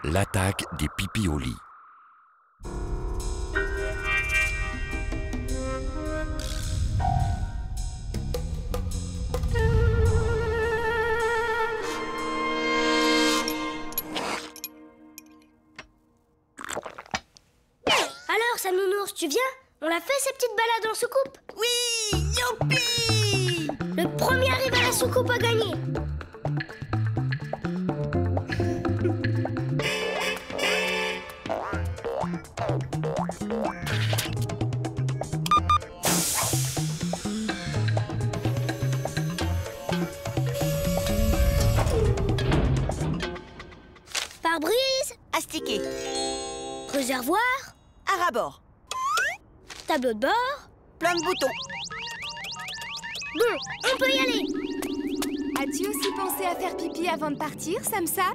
L'attaque des pipis au lit. Alors, Sam Nounours, tu viens? On l'a fait, ces petites balades en soucoupe? Oui, youpi! Le premier arrivé à la soucoupe a gagné. Pare-brise, Astiqué, réservoir, à rabord, tableau de bord. plein de boutons. Bon, on peut y aller. As-tu aussi pensé à faire pipi avant de partir, Sam Sam?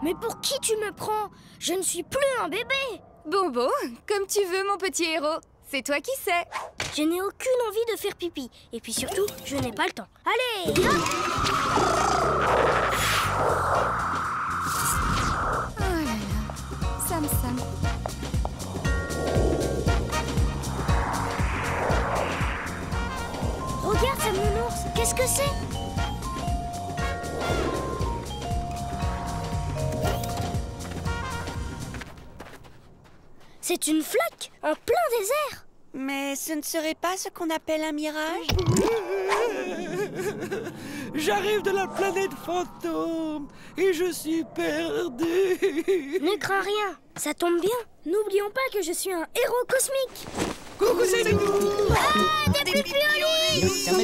Mais pour qui tu me prends? Je ne suis plus un bébé. Bon, comme tu veux, mon petit héros. C'est toi qui sais. Je n'ai aucune envie de faire pipi. Et puis surtout, je n'ai pas le temps. Allez, hop! Oh là là, Sam Sam. Regarde, Sam Nounours, qu'est-ce que c'est? C'est une flaque en plein désert. Mais ce ne serait pas ce qu'on appelle un mirage? J'arrive de la planète fantôme et je suis perdu. Ne crains rien, ça tombe bien. N'oublions pas que je suis un héros cosmique. Coucou, c'est nous. Ah, des pipis au lit! Nous sommes le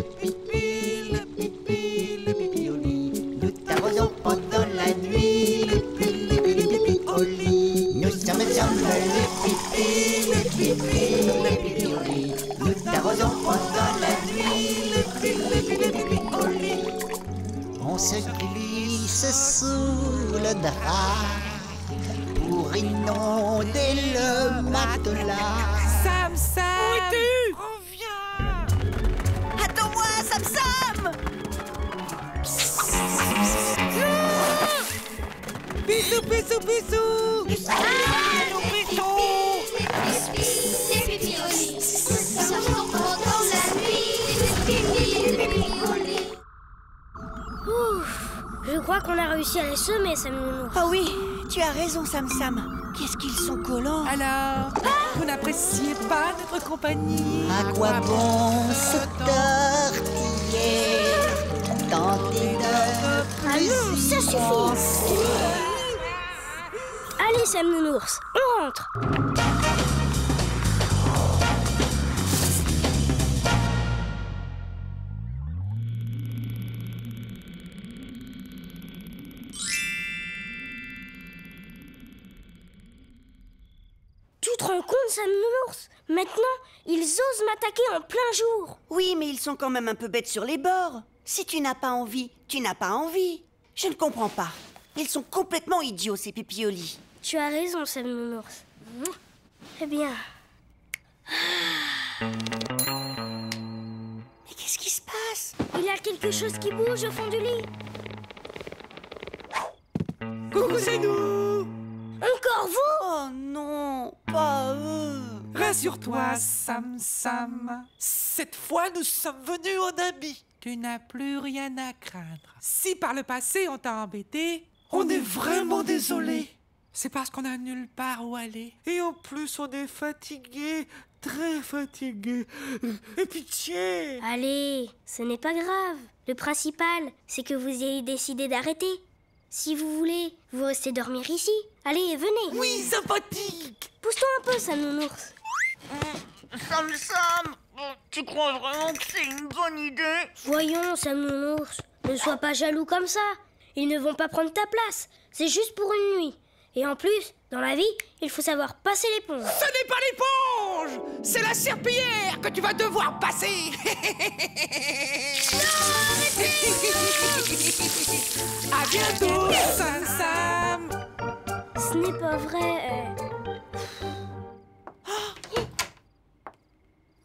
pipi au lit. Nous t'arrosons pendant la nuit, le pipi au lit. Nous sommes le pipi au lit. Nous t'arrosons pendant la nuit, le pipi au lit. On se glisse sous le drap pour inonder le matelas. Sam, Sam. Où es-tu? Reviens. Attends-moi, Sam Sam! Bisous, bisous, bisous. Bisous, bisous. Ouf, je crois qu'on a réussi à les semer, Sam Nounours. Oh oui, tu as raison, Sam Sam. Qu'est-ce qu'ils sont collants. Alors, vous n'appréciez pas notre compagnie? À quoi bon se tortiller, tenter de Ah non, ça suffit. Allez, Sam Nounours, on rentre. Tu te rends compte, Sam Nounours? Maintenant, ils osent m'attaquer en plein jour. Oui, mais ils sont quand même un peu bêtes sur les bords. Si tu n'as pas envie, tu n'as pas envie. Je ne comprends pas. Ils sont complètement idiots, ces pipis au lit. Tu as raison, Sam Nounours. Eh bien... Mais qu'est-ce qui se passe? Il y a quelque chose qui bouge au fond du lit. Coucou, c'est nous. Encore vous? Oh non, pas eux. Rassure-toi, Sam Sam. Cette fois, nous sommes venus en amis. Tu n'as plus rien à craindre. Si par le passé on t'a embêté, on est vraiment désolé. C'est parce qu'on a nulle part où aller. Et en plus, on est fatigué, très fatigué. Et pitié. Allez, ce n'est pas grave. Le principal, c'est que vous ayez décidé d'arrêter. Si vous voulez, vous restez dormir ici. Allez, venez. Oui, sympathique. Pousse-toi un peu, Sam Nounours. Sam Sam, tu crois vraiment que c'est une bonne idée? Voyons, Sam Nounours, ne sois pas jaloux comme ça. Ils ne vont pas prendre ta place. C'est juste pour une nuit. Et en plus, dans la vie, il faut savoir passer l'éponge. Ce n'est pas l'éponge, c'est la serpillière que tu vas devoir passer. À bientôt, Sam Sam. Ce n'est pas vrai.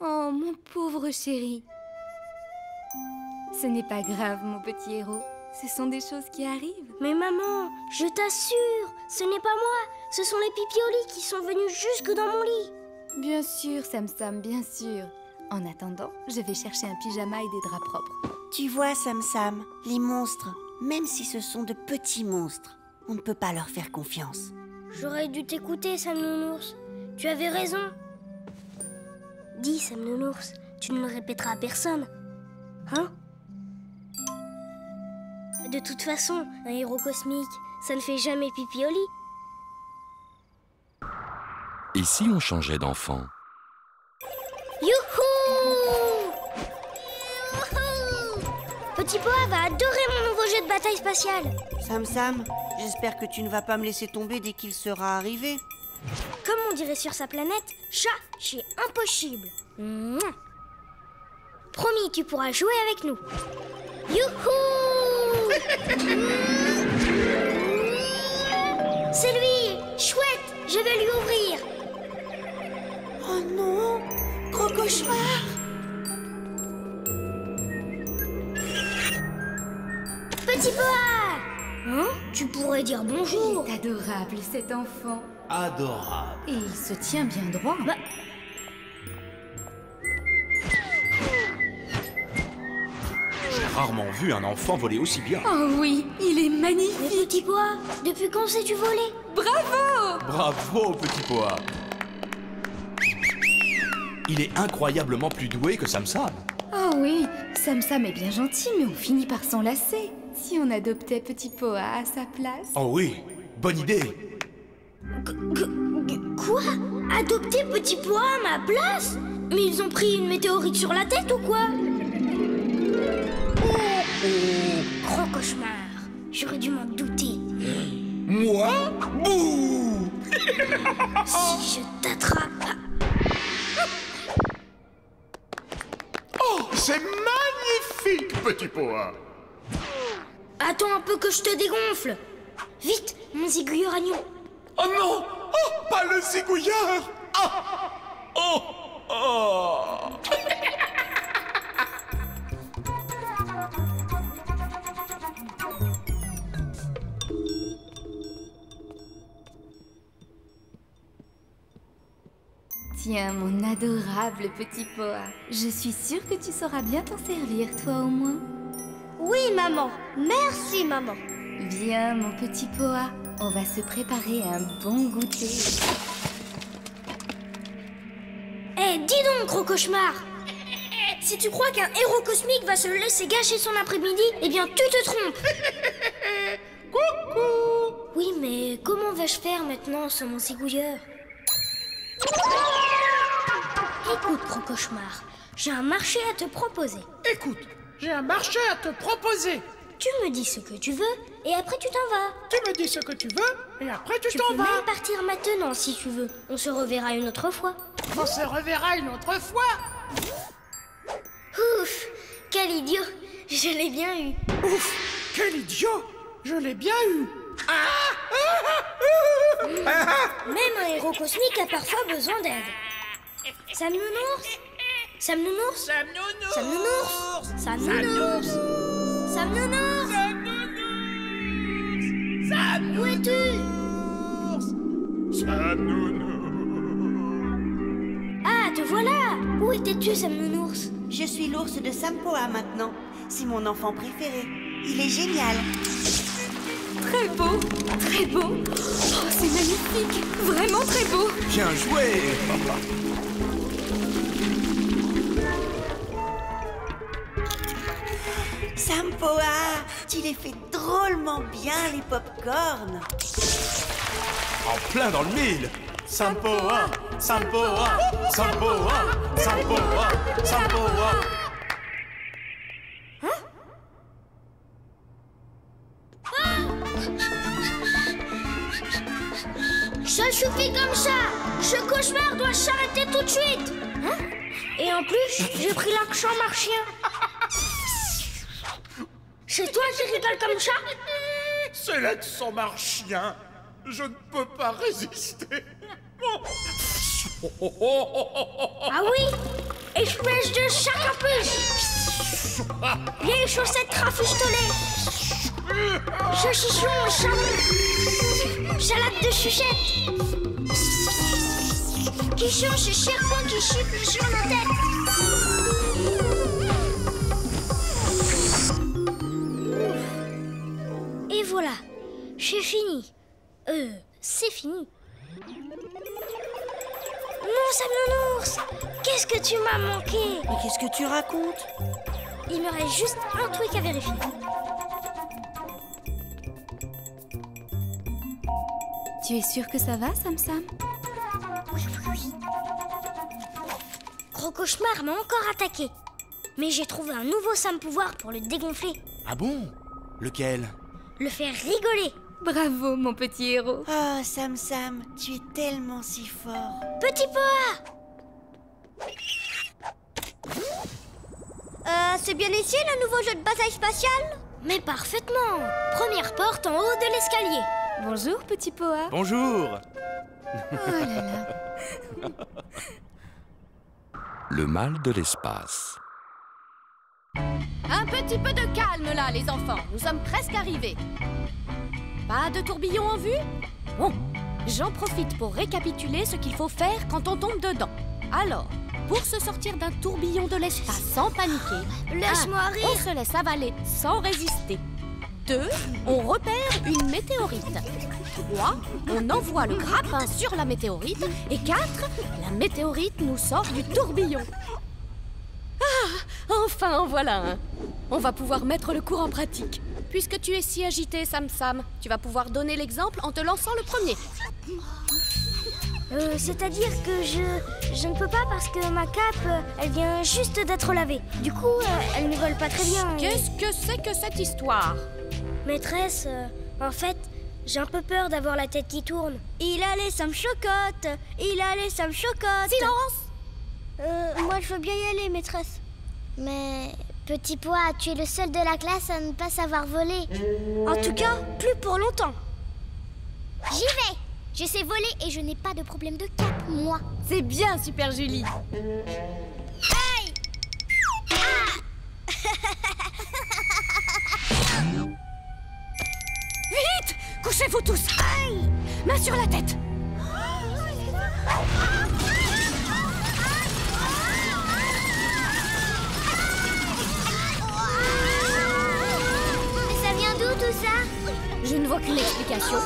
Oh, mon pauvre chéri. Ce n'est pas grave, mon petit héros. Ce sont des choses qui arrivent. Mais maman, je t'assure, ce n'est pas moi. Ce sont les pipiolis qui sont venus jusque dans mon lit. Bien sûr, Sam, bien sûr. En attendant, je vais chercher un pyjama et des draps propres. Tu vois, Sam, les monstres, même si ce sont de petits monstres, on ne peut pas leur faire confiance. J'aurais dû t'écouter, Sam Nounours. Tu avais raison. Dis, Sam Nounours, tu ne le répéteras à personne. Hein? De toute façon, un héros cosmique, ça ne fait jamais pipi au lit. Et si on changeait d'enfant? Youhou! Youhou! Petit Poa va adorer mon nouveau jeu de bataille spatiale. Sam, j'espère que tu ne vas pas me laisser tomber dès qu'il sera arrivé. Comme on dirait sur sa planète, chat, c'est impossible. Mouah. Promis, tu pourras jouer avec nous. Youhou! C'est lui! Chouette! Je vais lui ouvrir. Oh non! Gros cauchemar! Petit Poa! Hein? Tu pourrais dire bonjour. Il est adorable, cet enfant. Adorable. Et il se tient bien droit. Bah, J'ai rarement vu un enfant voler aussi bien. Oh oui, il est magnifique. mais Petit Poa, depuis quand sais-tu voler? Bravo! Bravo, petit Poa. Il est incroyablement plus doué que Sam. Oh oui, Sam est bien gentil, mais on finit par s'enlacer. Si on adoptait Petit Poa à sa place. Oh oui, bonne idée. Quoi? Adopter Petit Poa à ma place? Mais ils ont pris une météorite sur la tête ou quoi? Gros cauchemar. J'aurais dû m'en douter. Moi? Bouh! Si je t'attrape... Oh, c'est magnifique, petit Poa. Attends un peu que je te dégonfle. Vite, mon zigouilleur agneau. Oh non! Oh, pas le zigouilleur! Ah! Oh! Oh! Tiens, mon adorable Petit Poa. Je suis sûre que tu sauras bien t'en servir, toi au moins. Oui, maman. Merci, maman. Viens, mon Petit Poa. On va se préparer un bon goûter. Eh, dis donc, gros cauchemar. Si tu crois qu'un héros cosmique va se laisser gâcher son après-midi, eh bien, tu te trompes. Coucou! Oui, mais comment vais-je faire maintenant sans mon zigouilleur? Écoute, gros cauchemar, j'ai un marché à te proposer. Écoute, j'ai un marché à te proposer. Tu me dis ce que tu veux et après tu t'en vas. Tu me dis ce que tu veux et après tu Tu t'en peux vas. même partir maintenant si tu veux. On se reverra une autre fois. On se reverra une autre fois. Ouf, quel idiot. Je l'ai bien eu. Ouf, quel idiot. Je l'ai bien eu. Même un héros cosmique a parfois besoin d'aide. Sam Nounours? Sam Nounours? Sam Nounours. Sam Nounours? Sam Nounours? Sam Nounours? Où es-tu? Sam Nounours. Ah, te voilà! Où étais-tu, Sam Nounours? Je suis l'ours de Sampoa maintenant. C'est mon enfant préféré. Il est génial. Très beau, très beau. Oh, c'est magnifique, vraiment très beau. Bien joué. Sampoa, tu les fais drôlement bien, les pop-corns. En plein dans le mille. Sampoa, Sampoa, Sampoa, Sampoa, Sampoa. Ça suffit comme ça! Ce cauchemar doit s'arrêter tout de suite! Hein? Et en plus, j'ai pris l'accent martien. C'est toi qui rigoles comme ça? C'est l'accent marchien. Je ne peux pas résister. Ah oui? Espèce de sac à puce! Vieille chaussette rafistolée! Saucisson, salade de chuchette. Qui change ce serpent qui chute sur nos têtes. Et voilà, j'ai fini. C'est fini. Mon Samnonours, qu'est-ce que tu m'as manqué? Mais qu'est-ce que tu racontes? Il me reste juste un truc à vérifier. Tu es sûr que ça va, Sam Sam? Oui. Gros Cauchemar m'a encore attaqué. Mais j'ai trouvé un nouveau Sam pouvoir pour le dégonfler. Ah bon? Lequel? Le faire rigoler. Bravo, mon petit héros. Oh, Sam Sam, tu es tellement si fort. Petit Poa! C'est bien ici le nouveau jeu de bataille spatiale? Mais parfaitement. Première porte en haut de l'escalier. Bonjour, petit Poa. Bonjour. Oh là là. Le mal de l'espace. Un petit peu de calme là, les enfants. Nous sommes presque arrivés. Pas de tourbillon en vue? Bon, j'en profite pour récapituler ce qu'il faut faire quand on tombe dedans. Alors, pour se sortir d'un tourbillon de l'espace sans paniquer, Laisse-moi 1. rire. On se laisse avaler sans résister. 2. On repère une météorite. 3. On envoie le grappin sur la météorite. Et 4. La météorite nous sort du tourbillon. Ah, enfin en voilà un. On va pouvoir mettre le cours en pratique. Puisque tu es si agité, Sam Sam, tu vas pouvoir donner l'exemple en te lançant le premier. C'est-à-dire que je ne peux pas parce que ma cape, elle vient juste d'être lavée. Du coup, elle ne vole pas très bien. Qu'est-ce que c'est que cette histoire? Maîtresse, en fait, j'ai un peu peur d'avoir la tête qui tourne. Il allait, ça me chocotte. Il allait, ça me chocotte. Silence! Moi je veux bien y aller, maîtresse. Mais, Petit Pois, tu es le seul de la classe à ne pas savoir voler. En tout cas, plus pour longtemps. J'y vais! Je sais voler et je n'ai pas de problème de cap, moi. C'est bien, Super Julie. Aïe! Vite! Couchez-vous tous! Aïe! Main sur la tête! Mais ça vient d'où tout ça? Je ne vois qu'une explication.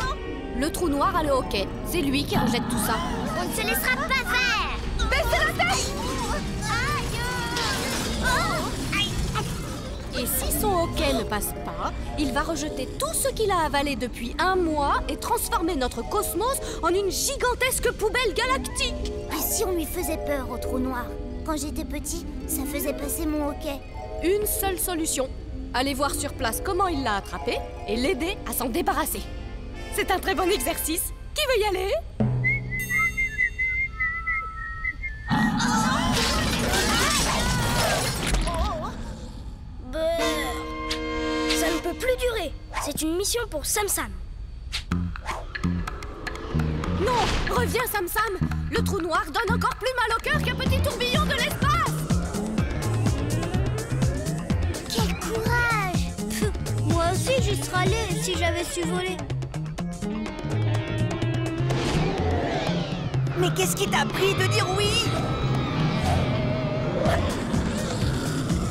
Le trou noir a le hockey. C'est lui qui rejette tout ça. On ne se laissera pas faire! Baissez la tête! Et si son hockey ne passe pas, il va rejeter tout ce qu'il a avalé depuis 1 mois et transformer notre cosmos en une gigantesque poubelle galactique. Et si on lui faisait peur au trou noir? Quand j'étais petit, ça faisait passer mon hockey. Une seule solution. Aller voir sur place comment il l'a attrapé et l'aider à s'en débarrasser. C'est un très bon exercice. Qui veut y aller? Ça ne peut plus durer. C'est une mission pour Sam Sam. Non, reviens Sam Sam. Le trou noir donne encore plus mal au cœur qu'un petit tourbillon de l'espace. Quel courage! Moi aussi j'y serais allée si j'avais su voler. Mais qu'est-ce qui t'a pris de dire oui?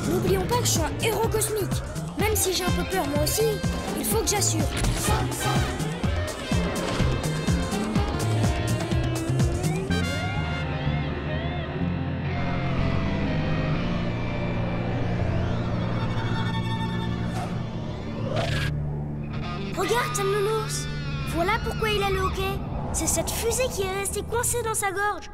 N'oublions pas que je suis un héros cosmique. Même si j'ai un peu peur moi aussi, il faut que j'assure. Regarde, Samnonours. Voilà pourquoi il a le hockey. C'est cette fusée qui est restée coincée dans sa gorge.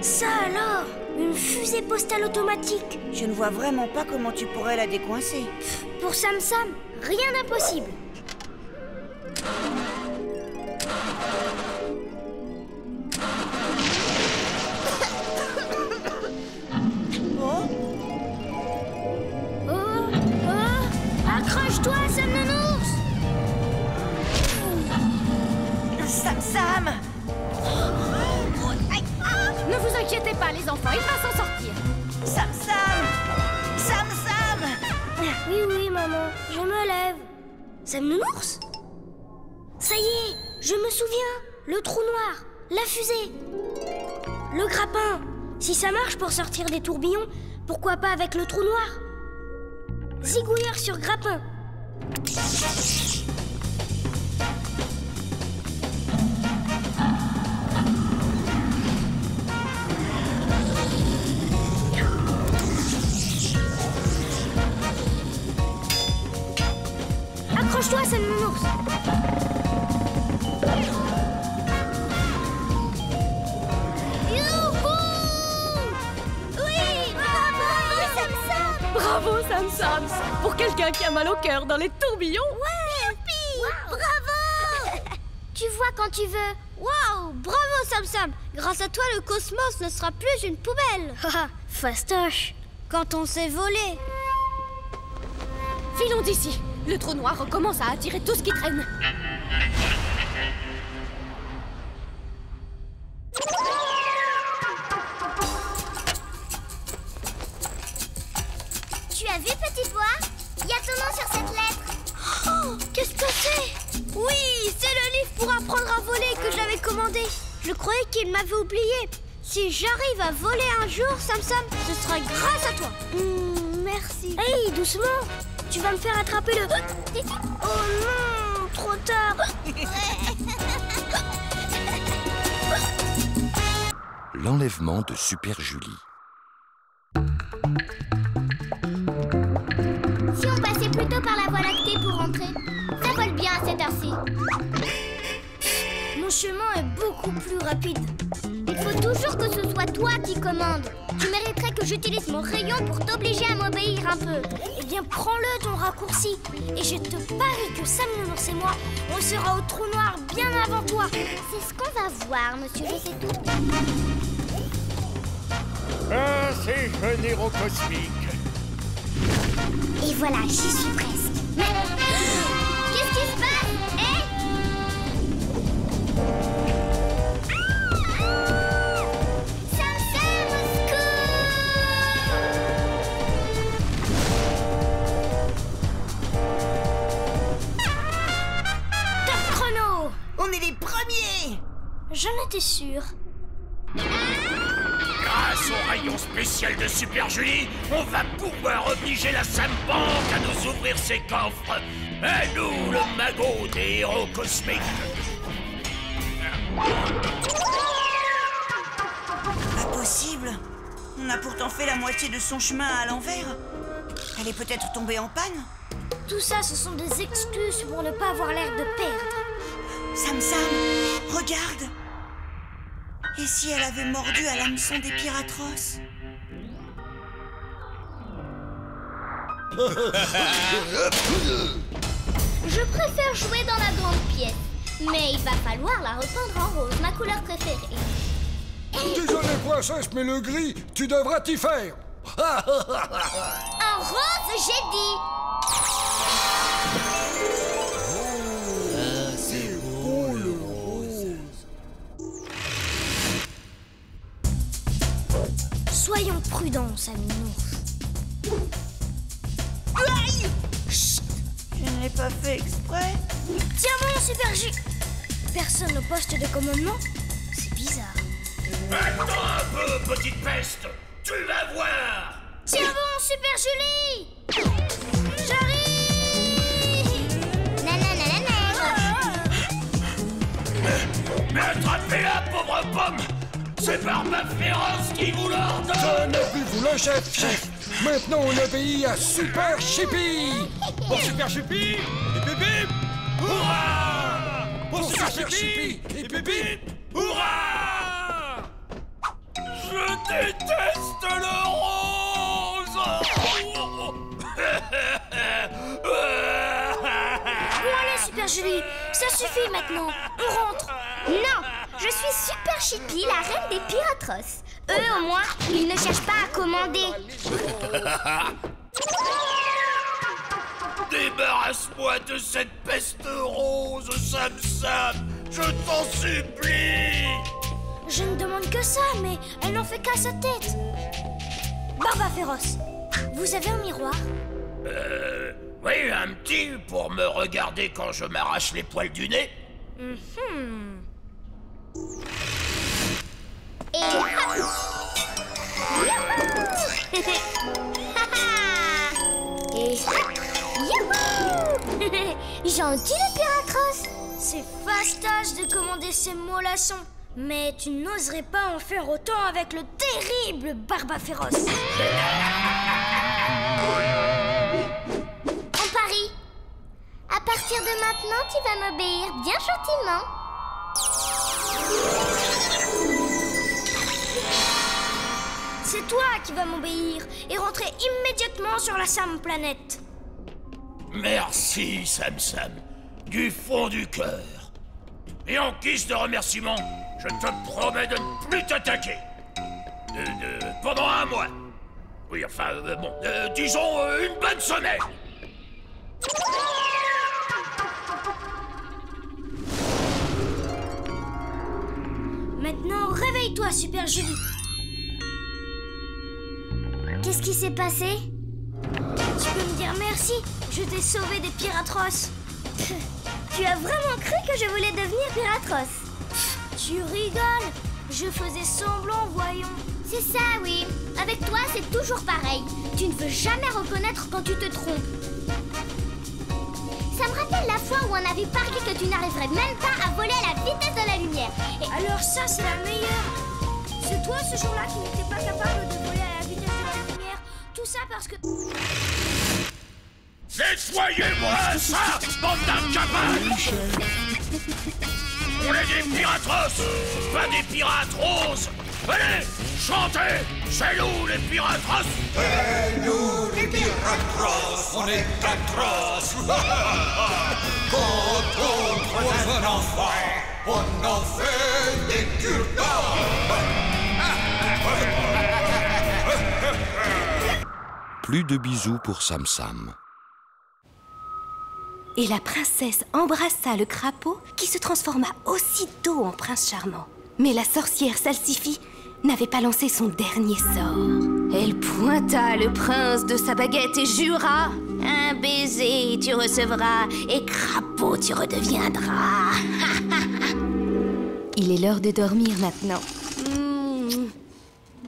Ça alors, une fusée postale automatique. Je ne vois vraiment pas comment tu pourrais la décoincer. Pour Sam Sam, rien d'impossible. Accroche-toi, Samnonours. Sam Sam! Ne vous inquiétez pas les enfants, il va s'en sortir. je me lève. Sam Nounours? Ça y est, je me souviens. Le trou noir, la fusée, le grappin. Si ça marche pour sortir des tourbillons, pourquoi pas avec le trou noir? Zigouilleur sur grappin. Accroche-toi, Sam Nounours. Bravo, Sam Sam! Pour quelqu'un qui a mal au cœur dans les tourbillons. Ouais! Youpi! Bravo! Tu vois quand tu veux. Waouh! Bravo, Sam Sam! Grâce à toi, le cosmos ne sera plus une poubelle. Haha, fastoche. Quand on s'est volé. Filons d'ici. Le trou noir recommence à attirer tout ce qui traîne. Tu as vu, petit pois? Il y a ton nom sur cette lettre. Oh, qu'est-ce que c'est? Oui, c'est le livre pour apprendre à voler que j'avais commandé. Je croyais qu'il m'avait oublié. Si j'arrive à voler un jour, Sam Sam, ce sera grâce à toi. Merci. Hey, doucement. Tu vas me faire attraper le... Oh non, trop tard. L'enlèvement de Super Julie. Si on passait plutôt par la voie lactée pour rentrer, ça vole bien à cette heure-ci. Mon chemin est beaucoup plus rapide. Il faut toujours que ce soit toi qui commandes. Tu mériterais que j'utilise mon rayon pour t'obliger à m'obéir un peu. Eh bien, prends-le ton raccourci. Et je te parie que Sam Nounours et moi, on sera au trou noir bien avant toi. C'est ce qu'on va voir, monsieur, je sais tout. Ah, c'est générocosmique. Et voilà, j'y suis presque. Mais... Qu'est-ce qui se passe? Sam Sam, au secours! Top chrono. On est les premiers! J'en étais sûre. Grâce au rayon spécial de Super Julie, on va pouvoir obliger la Sam Bank à nous ouvrir ses coffres. À nous, le magot des héros cosmiques. Impossible. On a pourtant fait la moitié de son chemin à l'envers. Elle est peut-être tombée en panne. Tout ça, ce sont des excuses pour ne pas avoir l'air de perdre. Sam Sam, regarde. Et si elle avait mordu à l'hameçon des Piratros? Je préfère jouer dans la grande pièce. Mais il va falloir la repeindre en rose, ma couleur préférée. Désolé, princesse, mais le gris, tu devras t'y faire. En rose, j'ai dit. C'est beau le rose. Soyons prudents, Sam Nounours. Aïe! Chut! Je ne l'ai pas fait exprès. Tiens bon, Super Julie. Personne au poste de commandement? C'est bizarre. Attends un peu, petite peste. Tu vas voir. Tiens bon, Super Julie! J'arrive! Nananana! Mais attrapez-la, pauvre pomme. C'est Barbe féroce qui vous l'ordonne. Je n'ai plus vous le chef. Maintenant, on obéit à Super Chippy. Pour Super Chippy et bébé, hurrah! Pour Super Chippy et bébé, hurrah! Je déteste le rose! Bon allez, Super Julie, ça suffit maintenant. On rentre. Non! Je suis Super Chippy, la reine des Piratros. Eux, au moins, ils ne cherchent pas à commander. Débarrasse-moi de cette peste rose, Sam Sam. Je t'en supplie. Je ne demande que ça, mais elle n'en fait qu'à sa tête. Barbe féroce, vous avez un miroir? Oui, un petit pour me regarder quand je m'arrache les poils du nez. Et hop. Et youhou. Gentil le Pyratros. C'est fastoche de commander ces mollassons. Mais tu n'oserais pas en faire autant avec le terrible Barba Féroce. On parie. À partir de maintenant, tu vas m'obéir bien gentiment. C'est toi qui vas m'obéir et rentrer immédiatement sur la Sam Planète. Merci, Sam Sam, du fond du cœur. Et en guise de remerciement, je te promets de ne plus t'attaquer. Pendant un mois. Oui, enfin, disons une bonne semaine. Maintenant, réveille-toi, Super Julie. Qu'est-ce qui s'est passé? Tu peux me dire merci? Je t'ai sauvé des Pyratros. Tu as vraiment cru que je voulais devenir Pyratros? Tu rigoles? Je faisais semblant, voyons. C'est ça, oui. Avec toi, c'est toujours pareil. Tu ne veux jamais reconnaître quand tu te trompes. Ça me rappelle la fois où on avait parié que tu n'arriverais même pas à voler à la vitesse de la lumière. Et alors ça, c'est la meilleure. C'est toi, ce jour-là, qui n'étais pas capable de voler à la vitesse de la lumière. Tout ça parce que... Nettoyez-moi ça, bande d'incapables! On est des Pyratros, pas des pirates roses! Allez, chantez! C'est nous les Pyratros! C'est nous les Pyratros, on est atroces. Quand on croise un enfant, on en fait des cure-dents. Plus de bisous pour Sam Sam. Et la princesse embrassa le crapaud qui se transforma aussitôt en prince charmant. Mais la sorcière Salsifie n'avait pas lancé son dernier sort. Elle pointa le prince de sa baguette et jura: un baiser tu recevras et crapaud tu redeviendras. Il est l'heure de dormir maintenant.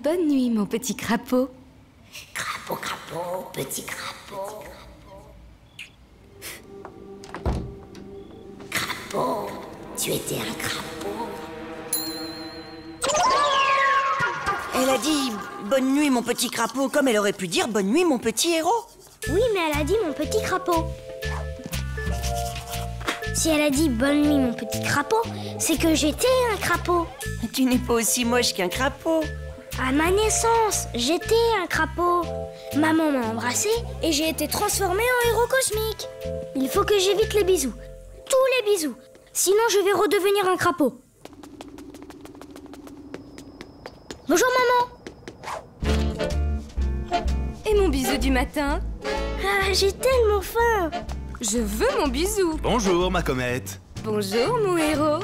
Bonne nuit mon petit crapaud. Crapaud, crapaud, petit crapaud. Crapaud, tu étais un crapaud. Elle a dit « Bonne nuit, mon petit crapaud », comme elle aurait pu dire « Bonne nuit, mon petit héros ». Oui, mais elle a dit « mon petit crapaud ». Si elle a dit « bonne nuit, mon petit crapaud », c'est que j'étais un crapaud. Tu n'es pas aussi moche qu'un crapaud. À ma naissance, j'étais un crapaud. Maman m'a embrassé et j'ai été transformée en héros cosmique. Il faut que j'évite les bisous. Tous les bisous. Sinon, je vais redevenir un crapaud. Bonjour, maman. Et mon bisou du matin? Ah, j'ai tellement faim. Je veux mon bisou. Bonjour, ma comète. Bonjour, mon héros.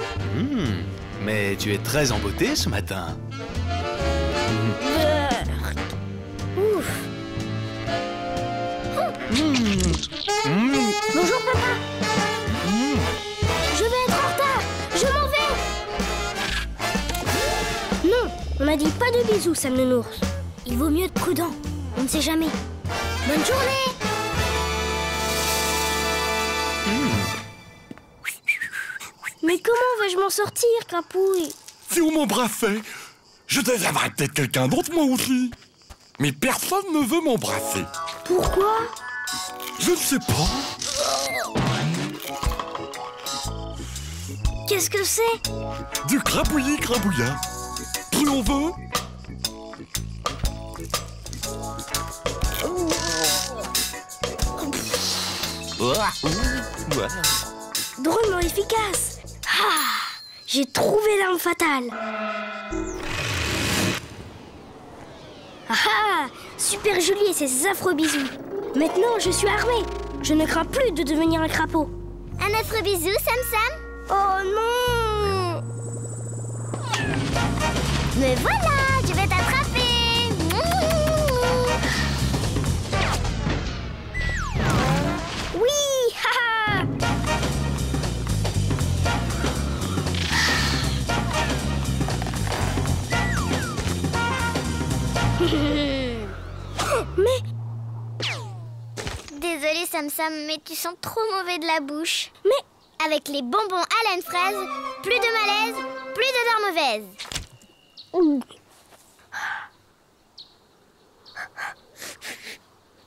Mais tu es très en beauté ce matin. Ouf. Bonjour, papa. Je vais être en retard. Je m'en vais. Non, on m'a dit pas de bisous, Sam le Nours. Il vaut mieux être prudent. On ne sait jamais. Bonne journée. Mais comment vais-je m'en sortir, Crapouille? Si on m'embrassait, je désaimerais peut-être quelqu'un d'autre, moi aussi. Mais personne ne veut m'embrasser. Pourquoi? Je ne sais pas. Qu'est-ce que c'est? Du crapouillis crabouillat. Plus on veut. Drôlement efficace. Ah, j'ai trouvé l'arme fatale. Ah, Super Julie et ses affreux bisous. Maintenant, je suis armée. Je ne crains plus de devenir un crapaud. Un affreux bisou, Sam Sam? Oh non! Me voilà, je vais t'attraper. Désolée, Sam Sam, mais tu sens trop mauvais de la bouche. Mais avec les bonbons à la fraise, plus de malaise, plus d'odeur mauvaise.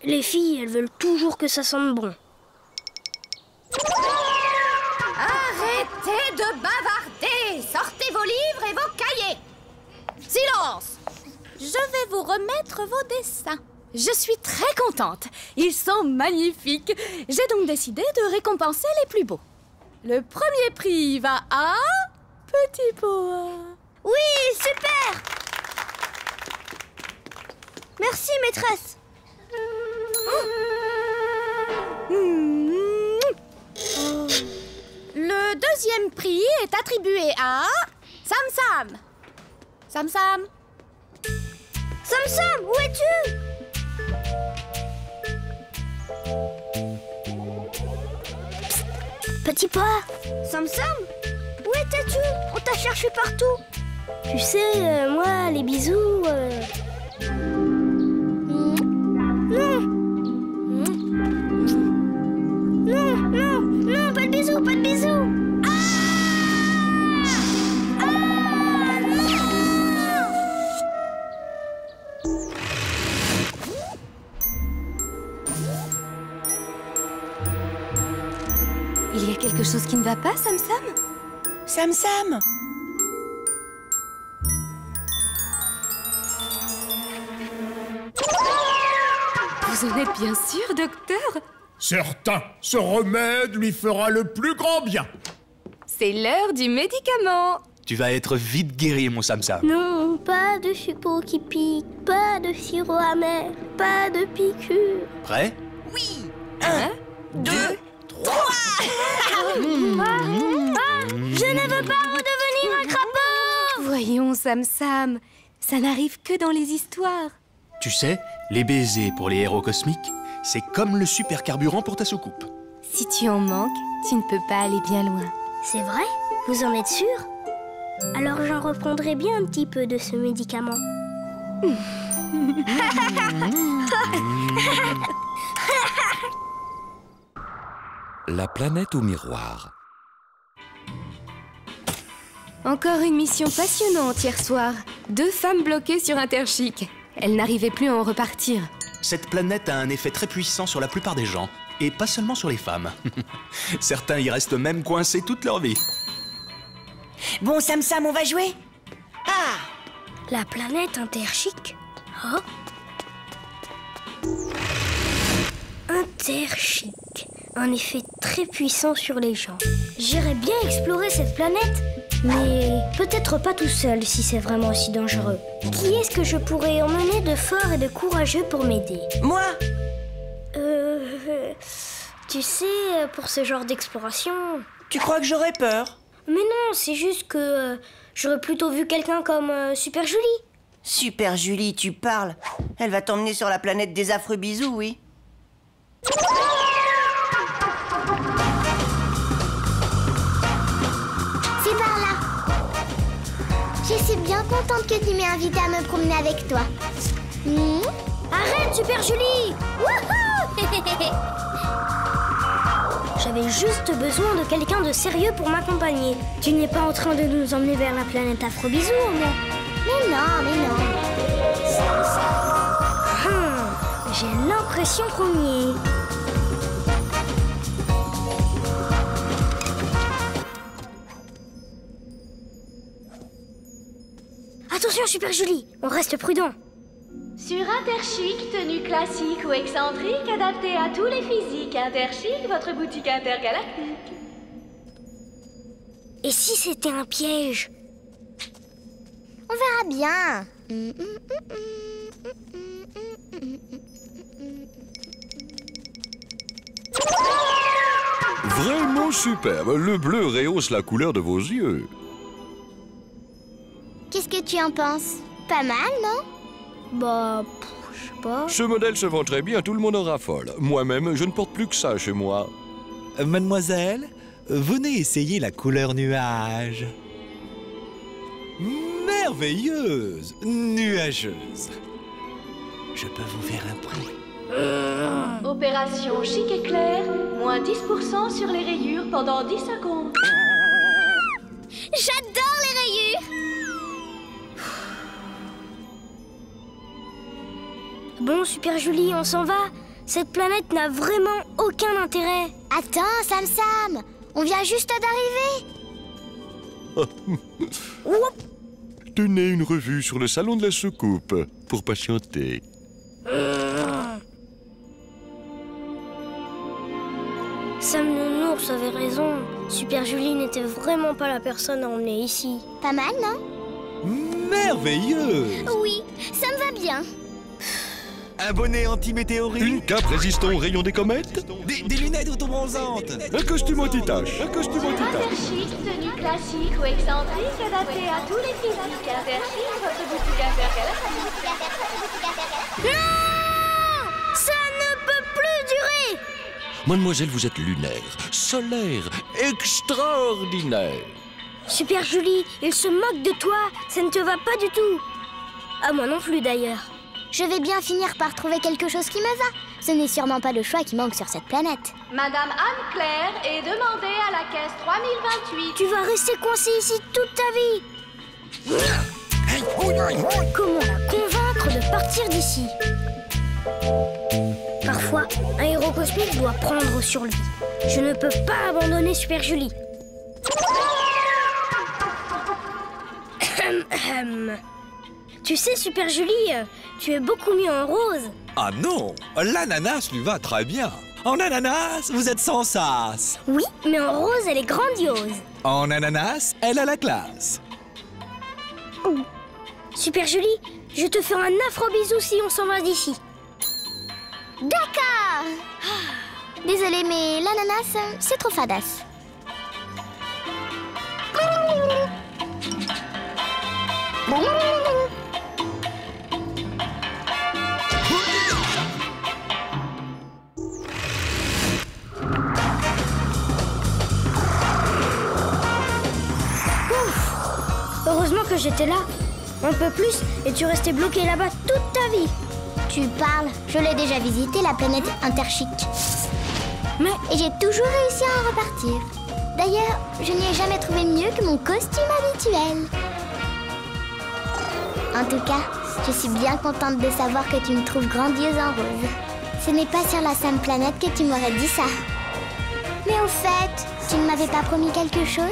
Les filles, elles veulent toujours que ça sente bon. Arrêtez de bavarder! Sortez vos livres et vos cahiers! Silence! Je vais vous remettre vos dessins. Je suis très contente. Ils sont magnifiques. J'ai donc décidé de récompenser les plus beaux. Le premier prix va à... Petit Poa. Oui, super! Merci, maîtresse. Le deuxième prix est attribué à... Sam Sam. Sam Sam. Sam Sam, où es-tu? Petit Poa, Sam Sam, où étais-tu? On t'a cherché partout. tu sais, moi, les bisous... Non, non, non, pas de bisous, pas de bisous. Il y a quelque chose qui ne va pas, Sam Sam? Sam Sam! Vous en êtes bien sûr, docteur? Certain, ce remède lui fera le plus grand bien. C'est l'heure du médicament. Tu vas être vite guéri, mon Sam Sam. Non, pas de suppôt qui pique, pas de sirop amer, pas de piqûre. Prêt? Oui! 1, 2, 3! Je ne veux pas redevenir un crapaud! Voyons, Sam Sam, ça n'arrive que dans les histoires. Tu sais, les baisers pour les héros cosmiques, c'est comme le super carburant pour ta soucoupe. Si tu en manques, tu ne peux pas aller bien loin. C'est vrai? Vous en êtes sûr? Alors j'en reprendrai bien un petit peu de ce médicament. La planète au miroir. Encore une mission passionnante hier soir. 2 femmes bloquées sur Interchic. Elles n'arrivaient plus à en repartir. Cette planète a un effet très puissant sur la plupart des gens, et pas seulement sur les femmes. Certains y restent même coincés toute leur vie. Bon, Sam Sam, on va jouer? Ah! La planète Interchic? Oh. Interchic. Un effet très puissant sur les gens. J'irais bien explorer cette planète, mais peut-être pas tout seul si c'est vraiment aussi dangereux. Qui est-ce que je pourrais emmener de fort et de courageux pour m'aider? Moi? Tu sais, pour ce genre d'exploration... Tu crois que j'aurais peur? Mais non, c'est juste que j'aurais plutôt vu quelqu'un comme Super Julie. Super Julie, tu parles. Elle va t'emmener sur la planète des affreux bisous, oui. C'est par là. Je suis bien contente que tu m'aies invitée à me promener avec toi. Arrête, Super Julie! Wouhou! J'avais juste besoin de quelqu'un de sérieux pour m'accompagner. Tu n'es pas en train de nous emmener vers la planète Afro-Bisous, moi? Mais non. J'ai l'impression qu'on y est. Attention, Super Julie, on reste prudent. Sur Interchic, tenue classique ou excentrique, adaptée à tous les physiques. Interchic, votre boutique intergalactique. Et si c'était un piège? On verra bien. Vraiment superbe. Le bleu rehausse la couleur de vos yeux. Qu'est-ce que tu en penses? Pas mal, non? Bah, je sais pas. Ce modèle se vend très bien, tout le monde en raffole. Moi-même, je ne porte plus que ça chez moi. Mademoiselle, venez essayer la couleur nuage. Merveilleuse, nuageuse. Je peux vous faire un prix. Opération chic et clair, moins 10% sur les rayures pendant 10 secondes. J'adore les rayures. Bon, Super Julie, on s'en va. Cette planète n'a vraiment aucun intérêt. Attends, Sam Sam, on vient juste d'arriver. Tenez une revue sur le salon de la soucoupe pour patienter. Sam Nounours avait raison. Super Julie n'était vraiment pas la personne à emmener ici. Pas mal, non? Merveilleux! Oui, ça me va bien. Un bonnet anti-météorite. Une cape résistant aux rayons des comètes. Des lunettes autobronzantes. Un costume anti-tache. Un costume anti-tache. Interchic, tenue classique ou excentrique, adaptée à tous les physiques. Interchic, votre boutique intergalactique. Non! Ça ne peut plus durer! Mademoiselle, vous êtes lunaire, solaire, extraordinaire. Super Julie, il se moque de toi. Ça ne te va pas du tout. À moi non plus d'ailleurs. Je vais bien finir par trouver quelque chose qui me va. Ce n'est sûrement pas le choix qui manque sur cette planète. Madame Anne-Claire est demandée à la caisse 3028. Tu vas rester coincée ici toute ta vie. Comment la convaincre de partir d'ici? Parfois, un héros cosmique doit prendre sur lui. Je ne peux pas abandonner Super Julie. Tu sais, Super Julie, tu es beaucoup mieux en rose. Ah non, l'ananas lui va très bien. En ananas, vous êtes sans sas. Oui, mais en rose, elle est grandiose. En ananas, elle a la classe. Super Julie, je te fais un affreux bisou si on s'en va d'ici. D'accord. Désolée, mais l'ananas, c'est trop fadasse. Heureusement que j'étais là. Un peu plus et tu restais bloqué là-bas toute ta vie. Tu parles, je l'ai déjà visité, la planète Interchic. Mais... Et j'ai toujours réussi à en repartir. D'ailleurs, je n'y ai jamais trouvé mieux que mon costume habituel. En tout cas, je suis bien contente de savoir que tu me trouves grandiose en rose. Ce n'est pas sur la Sam planète que tu m'aurais dit ça. Mais au fait, tu ne m'avais pas promis quelque chose?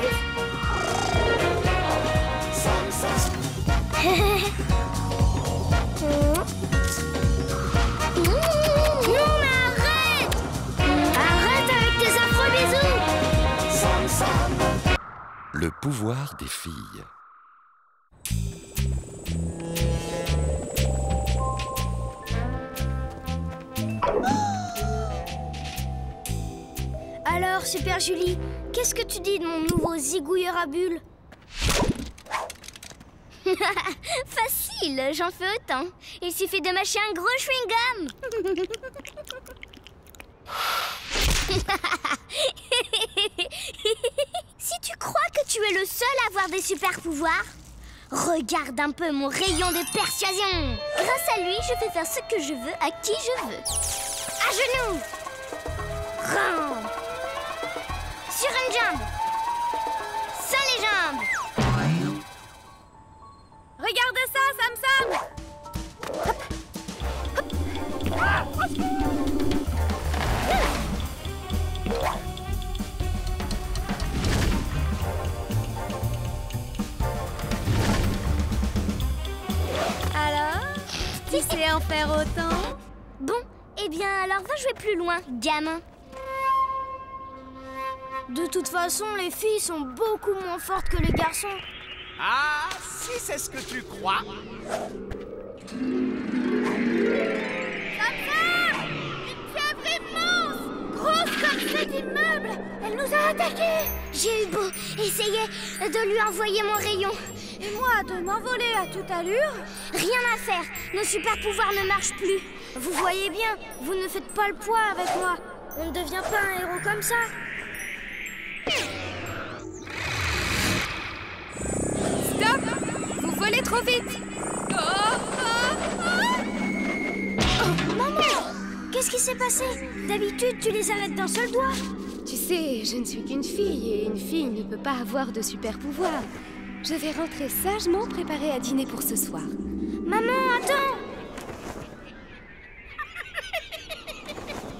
Non, mais arrête! Arrête avec tes affreux bisous! Le pouvoir des filles. Alors, Super Julie, qu'est-ce que tu dis de mon nouveau zigouilleur à bulles? Facile, j'en fais autant. Il suffit de mâcher un gros chewing-gum. Si tu crois que tu es le seul à avoir des super-pouvoirs, regarde un peu mon rayon de persuasion. Grâce à lui, je peux faire ce que je veux à qui je veux. À genoux. Rampe. Sur une jambe. Sans les jambes. Regarde ça, Sam Sam! Alors, tu sais en faire autant? Bon, eh bien alors va jouer plus loin, gamin. De toute façon, les filles sont beaucoup moins fortes que les garçons. Ah, si c'est ce que tu crois. Papa! Une pieuvre immense! Grosse comme cet immeuble! Elle nous a attaqués! J'ai eu beau essayer de lui envoyer mon rayon. Et moi, de m'envoler à toute allure? Rien à faire, nos super pouvoirs ne marchent plus. Vous voyez bien, vous ne faites pas le poids avec moi. On ne devient pas un héros comme ça. Stop! Vous volez trop vite! Oh, maman! qu'est-ce qui s'est passé? D'habitude, tu les arrêtes d'un seul doigt. Tu sais, je ne suis qu'une fille et une fille ne peut pas avoir de super pouvoir. Je vais rentrer sagement préparée à dîner pour ce soir. Maman, attends!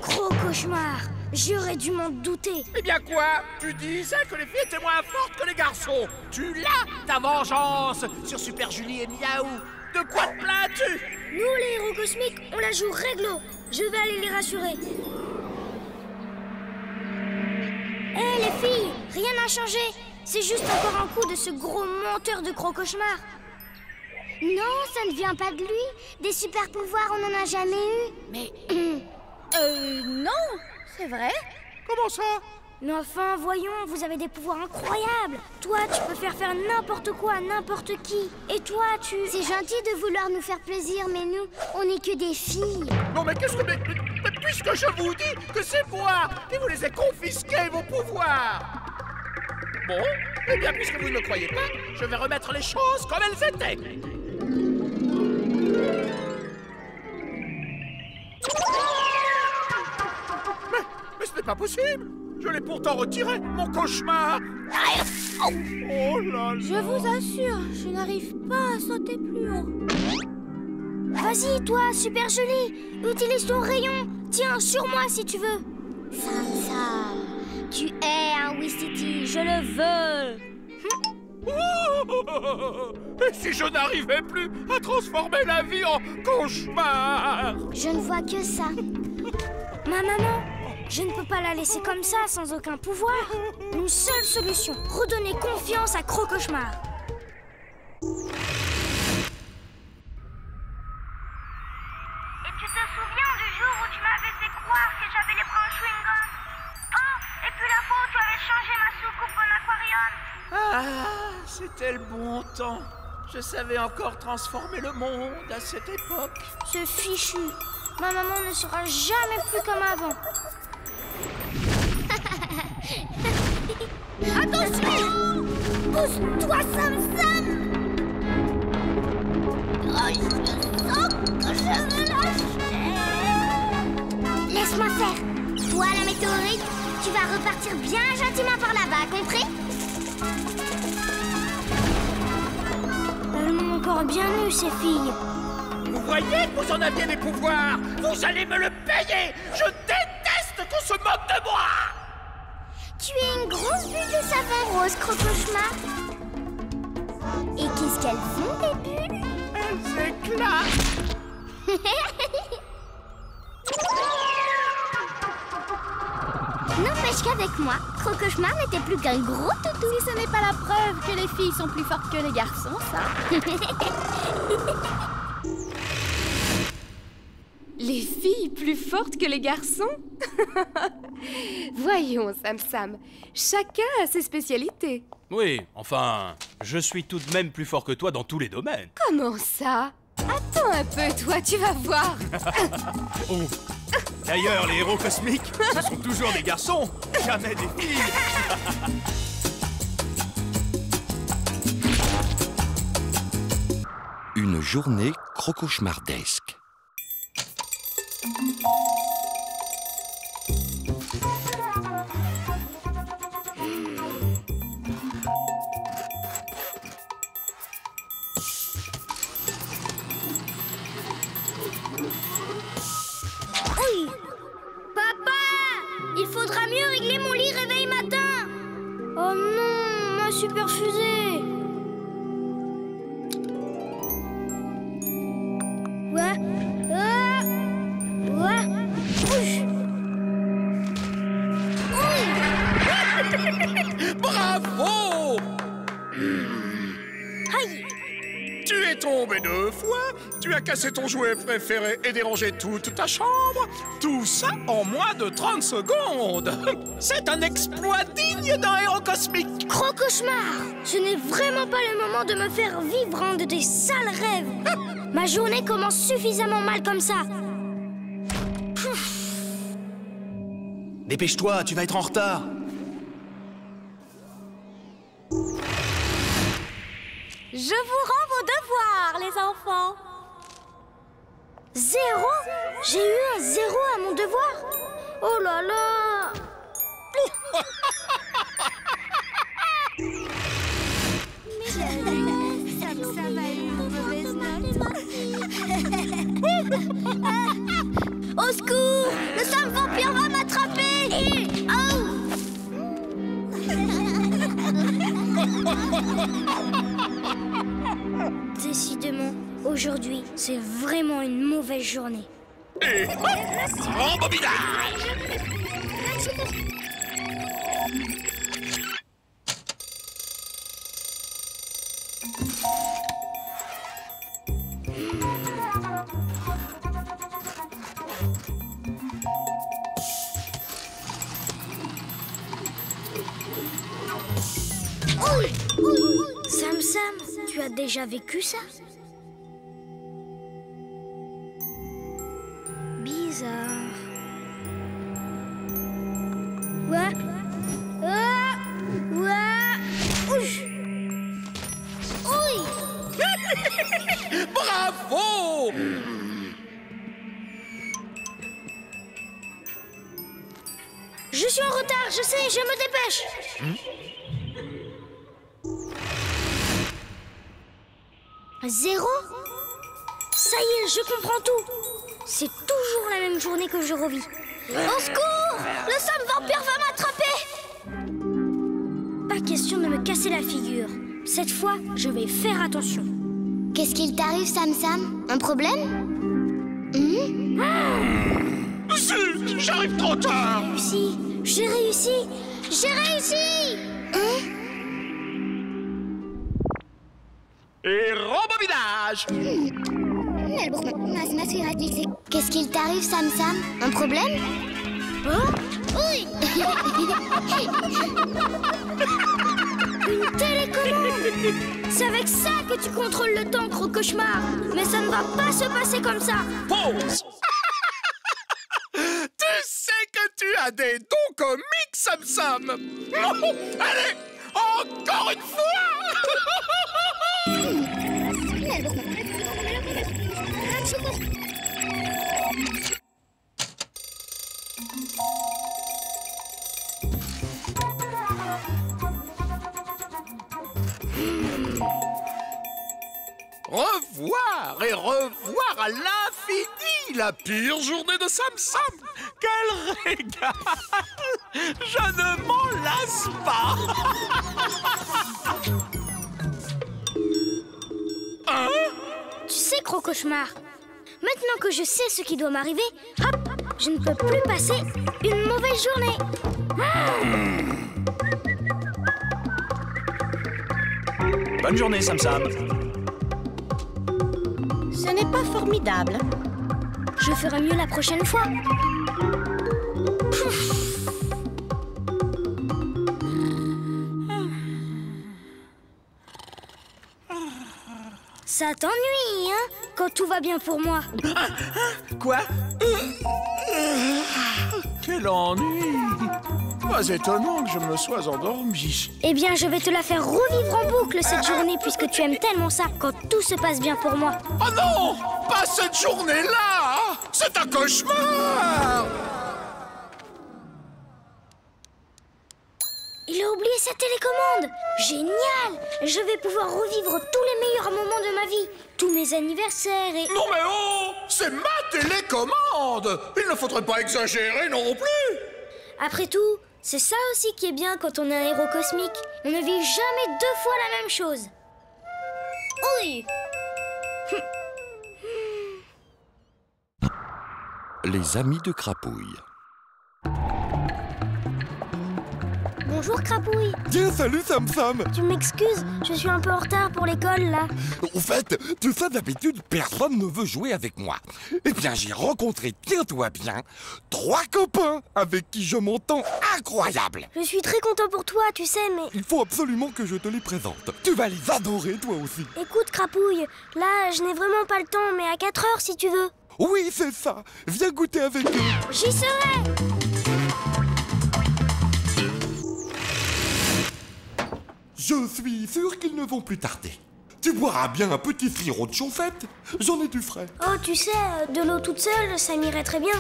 Gros cauchemar! J'aurais dû m'en douter. Eh bien quoi? Tu disais que les filles étaient moins fortes que les garçons. Tu l'as, ta vengeance sur Super Julie et Miaou. De quoi te plains-tu? Nous, les héros cosmiques, on la joue réglo. Je vais aller les rassurer. Hé, les filles, rien n'a changé. C'est juste encore un coup de ce gros menteur de gros cauchemar. Non, ça ne vient pas de lui. Des super pouvoirs, on n'en a jamais eu. Mais... non, c'est vrai. Comment ça? Mais enfin, voyons, vous avez des pouvoirs incroyables. Toi, tu peux faire n'importe quoi à n'importe qui. Et toi, tu... C'est gentil de vouloir nous faire plaisir, mais nous, on n'est que des filles. Non mais qu'est-ce que... Mais puisque je vous dis que c'est moi qui vous les ai confisqués, vos pouvoirs. Bon, eh bien, puisque vous ne me croyez pas, je vais remettre les choses comme elles étaient. Mais ce n'est pas possible. Je l'ai pourtant retiré, mon cauchemar. Oh là là. Je vous assure, je n'arrive pas à sauter plus haut. Vas-y, toi, Super Julie, utilise ton rayon. Tiens, sur moi si tu veux. Ça, tu es un Wistiti, je le veux. Et si je n'arrivais plus à transformer la vie en cauchemar? Je ne vois que ça. Ma maman, je ne peux pas la laisser comme ça, sans aucun pouvoir. Une seule solution, redonner confiance à Gros Cauchemar. Et tu te souviens du jour où tu m'avais fait croire que j'avais les bras en chewing-gum? Oh, et puis la fois où tu avais changé ma soucoupe en aquarium? Ah, c'était le bon temps. Je savais encore transformer le monde à cette époque. Ce fichu. Ma maman ne sera jamais plus comme avant. Attention! Pousse-toi, Sam Sam! Oh, je sens que je me lâche. Laisse-moi faire. Toi, la météorite, tu vas repartir bien gentiment par là-bas, compris? Elles m'ont encore bien eu, ces filles. Vous voyez que vous en aviez des pouvoirs. Vous allez me le payer. Je déteste qu'on se moque de moi. Tu es une grosse bulle de savon rose, Gros Cauchemar. Et qu'est-ce qu'elles font, les bulles? Elles éclatent. N'empêche qu'avec moi, Gros Cauchemar n'était plus qu'un gros toutou. Si ce n'est pas la preuve que les filles sont plus fortes que les garçons, ça. Les filles plus fortes que les garçons? Voyons, Sam Sam, chacun a ses spécialités. Oui, enfin, je suis tout de même plus fort que toi dans tous les domaines. Comment ça? Attends un peu, toi, tu vas voir. Oh. D'ailleurs, les héros cosmiques, ce sont toujours des garçons, jamais des filles. Une journée crocauchemardesque. Oui. Papa, il faudra mieux régler mon lit réveil matin. Oh non, ma super fusée. Ouais. Ouais. Bravo! Aïe! Tu es tombé 2 fois, tu as cassé ton jouet préféré et dérangé toute ta chambre. Tout ça en moins de 30 secondes. C'est un exploit digne d'un héros cosmique. Gros Cauchemar! Ce n'est vraiment pas le moment de me faire vivre un de tes sales rêves. Ma journée commence suffisamment mal comme ça. Dépêche-toi, tu vas être en retard. Je vous rends vos devoirs, les enfants. 0? J'ai eu un 0 à mon devoir? Oh là là! Sam a eu une mauvaise note. Au secours! Le Sam vampire va m'attraper! Décidément, aujourd'hui, c'est vraiment une mauvaise journée. Et hop, rembobinage! Sam, tu as déjà vécu ça? Bizarre. Ouais. Ouch. Oui. Bravo! Je suis en retard, je sais, je me dépêche. Zéro? Ça y est, je comprends tout. C'est toujours la même journée que je revis. Au secours! Le Sam vampire va m'attraper! Pas question de me casser la figure. Cette fois, je vais faire attention. Qu'est-ce qu'il t'arrive, Sam? Un problème? J'arrive trop tard! J'ai réussi! Et rembobinage! Qu'est-ce qu'il t'arrive, Sam? Un problème? Oui. Une télécommande! C'est avec ça que tu contrôles le temps, gros cauchemar! Mais ça ne va pas se passer comme ça! Pause! Tu sais que tu as des dons comiques, Sam! Allez, encore une fois! Revoir et revoir à l'infini la pire journée de Sam! Quel régal! Je ne m'en lasse pas! Hein? Tu sais, gros cauchemar, maintenant que je sais ce qui doit m'arriver, hop, je ne peux plus passer une mauvaise journée. Bonne journée, Sam. Ce n'est pas formidable. Je ferai mieux la prochaine fois. Ça t'ennuie, hein, quand tout va bien pour moi. Quoi? Quel ennui! Pas étonnant que je me sois endormi. Eh bien, je vais te la faire revivre en boucle cette journée, puisque tu aimes tellement ça quand tout se passe bien pour moi. Oh non! Pas cette journée-là! C'est un cauchemar! Il a oublié sa télécommande! Génial! Je vais pouvoir revivre tous les meilleurs moments de ma vie. Tous mes anniversaires et... Non mais oh! C'est ma télécommande! Il ne faudrait pas exagérer non plus! Après tout, c'est ça aussi qui est bien quand on est un héros cosmique. On ne vit jamais deux fois la même chose. Oui! Les amis de Crapouille. Bonjour Crapouille. Tiens, salut Sam. Tu m'excuses, je suis un peu en retard pour l'école là. Au fait, tu sais, d'habitude, personne ne veut jouer avec moi. Eh bien, j'ai rencontré, tiens-toi bien, 3 copains avec qui je m'entends incroyable. Je suis très content pour toi, tu sais, mais... Il faut absolument que je te les présente. Tu vas les adorer, toi aussi. Écoute Crapouille, là, je n'ai vraiment pas le temps, mais à 4 heures si tu veux. Oui, c'est ça. Viens goûter avec eux. J'y serai. Je suis sûr qu'ils ne vont plus tarder. Tu boiras bien un petit sirop de chauffette. J'en ai du frais. Oh, tu sais, de l'eau toute seule, ça m'irait très bien.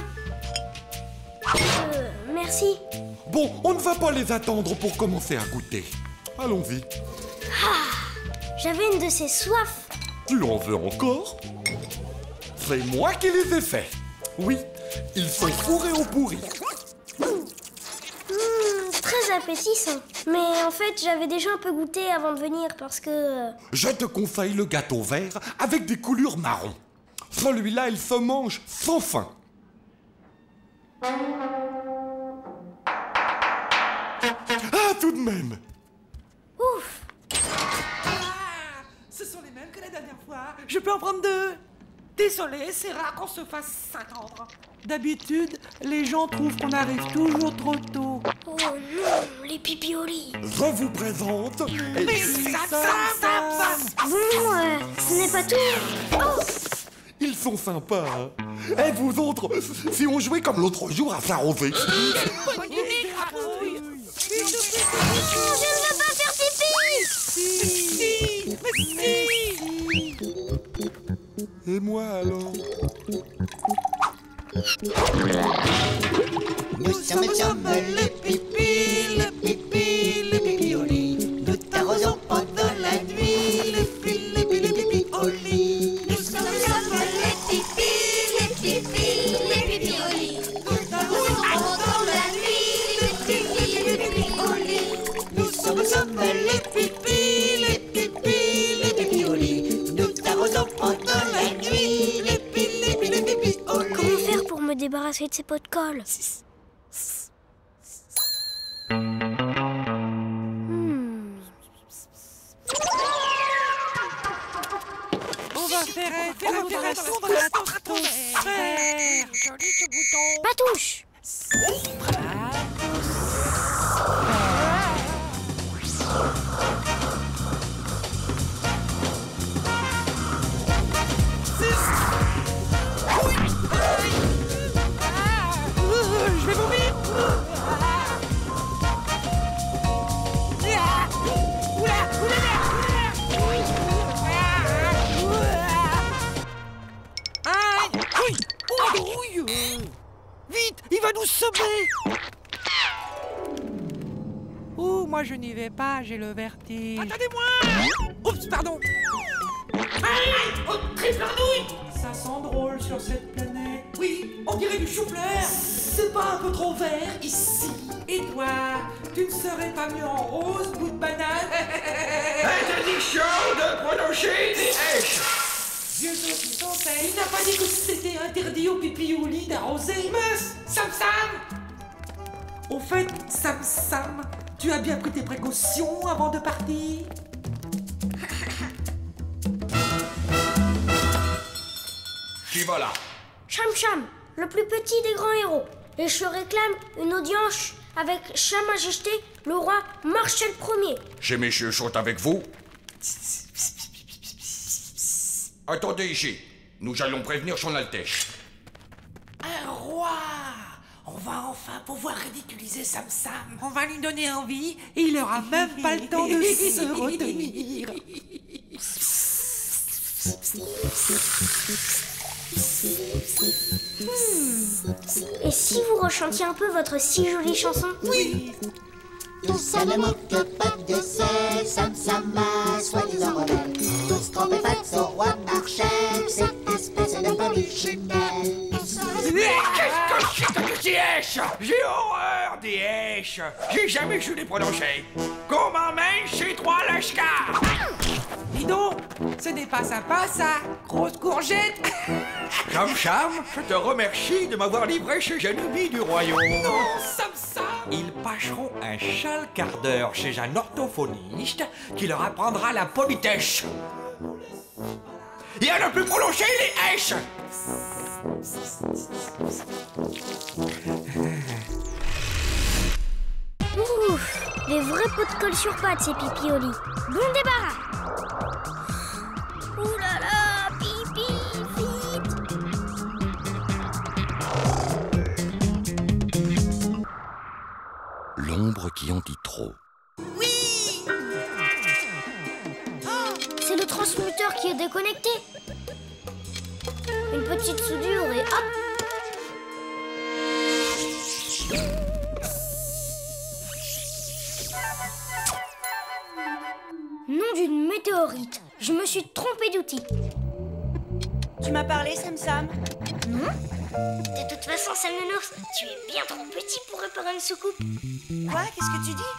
Merci. Bon, on ne va pas les attendre pour commencer à goûter. Allons-y. J'avais une de ces soifs. Tu en veux encore? C'est moi qui les ai faits. Oui, ils sont fourrés au pourri. Très appétissant. Mais en fait, j'avais déjà un peu goûté avant de venir parce que... Je te conseille le gâteau vert avec des coulures marron. Celui-là, il se mange sans faim. Ah, tout de même. Ouf. Ce sont les mêmes que la dernière fois. Je peux en prendre 2. Désolé, c'est rare qu'on se fasse attendre. D'habitude, les gens trouvent qu'on arrive toujours trop tôt. Oh non, les pipiolis. Je vous présente... Mais Sam. Bon, ce n'est pas tout. Oh. Ils sont sympas, hein. Et vous autres, si on jouait comme l'autre jour à s'arroser. Je ne veux pas faire pipi. Et moi alors? Nous sommes les pipiolis. Nous t'arrosons pendant la nuit, les pipiolis. Nous sommes les pipiolis. Nous t'arrosons pendant la nuit, les pipiolis. Nous sommes les pipiolis. Nous t'arrosons pendant la nuit, les pipiolis. Comment faire pour me débarrasser de ces pots de colle? On va faire l'opération dans la stratosphère. Joli ce bouton. Patouche. Je vais vomir. Vite, il va nous semer. Oh, moi je n'y vais pas, j'ai le vertige. Attendez-moi. Oups, pardon. Oh, triple ardouille. Ça sent drôle sur cette planète. Oui, on dirait du chou-fleur. C'est pas un peu trop vert ici? Et toi, tu ne serais pas mieux en rose, bout de banane? Interdiction de prononcer des H. Vieux qui il n'a pas dit que c'était interdit aux pipiolis d'arroser. Mince, Sam. Au fait, Sam, tu as bien pris tes précautions avant de partir? Qui va là? Cham, le plus petit des grands héros. Et je réclame une audience avec Sa Majesté, le roi Marcel Ier. Ces messieurs sont avec vous? Attendez ici. Nous allons prévenir son Altesse. Un roi! On va enfin pouvoir ridiculiser Sam. On va lui donner envie et il aura même pas le temps de se retenir. Et si vous rechantiez un peu votre si jolie chanson? Oui. Tout ça ne manque pas de sel, Sam, soi-disant rebelle. Tous trempés face au roi Marcel, cette espèce de polichinelle. Qu'est-ce que c'est que ces H? J'ai horreur des H. J'ai jamais su les prononcer. Qu'on m'emmène chez trois lâches-cars. Dis donc, ce n'est pas sympa ça, grosse courgette. Cham, je te remercie de m'avoir livré chez Janoubi du royaume. Non, Sam. Ils passeront un châle quart d'heure chez un orthophoniste qui leur apprendra la politesse. Et à ne plus prononcer les H. Ouf, les vrais pots de colle sur pattes, ces pipiolis. Bon débarras. Ouh là là, pipi, vite. L'ombre qui en dit trop. C'est le transfert qui est déconnecté. Une petite soudure et hop. Nom d'une météorite. Je me suis trompée d'outil. Tu m'as parlé, Sam Sam? Non. De toute façon, Sam Nounours, tu es bien trop petit pour réparer une soucoupe. Quoi? Qu'est-ce que tu dis?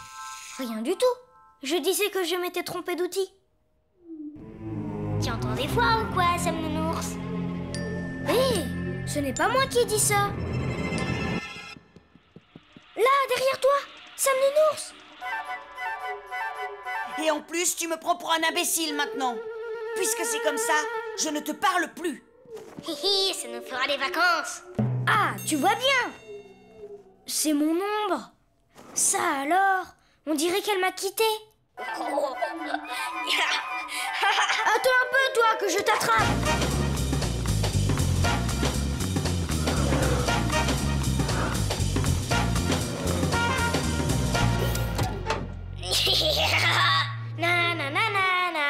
Rien du tout. Je disais que je m'étais trompée d'outil. Tu entends des voix ou quoi, Sam Nounours? Hé, ce n'est pas moi qui ai dit ça. Là, derrière toi, Sam Nounours. Et en plus, tu me prends pour un imbécile maintenant. Puisque c'est comme ça, je ne te parle plus. Hihi, ça nous fera des vacances. Ah, tu vois bien. C'est mon ombre. Ça alors, on dirait qu'elle m'a quitté. Attends un peu, toi, que je t'attrape. Na na na na na.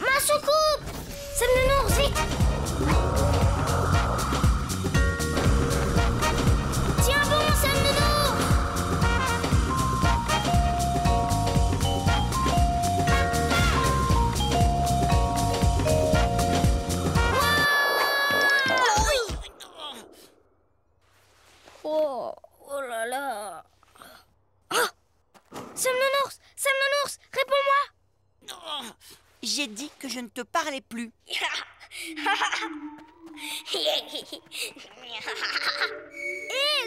Ma soucoupe! Sam Nounours, vite! Tiens bon, Sam Nounours! Oh, oh là là! Ah! Sam Nounours, réponds-moi! J'ai dit que je ne te parlais plus. Hé,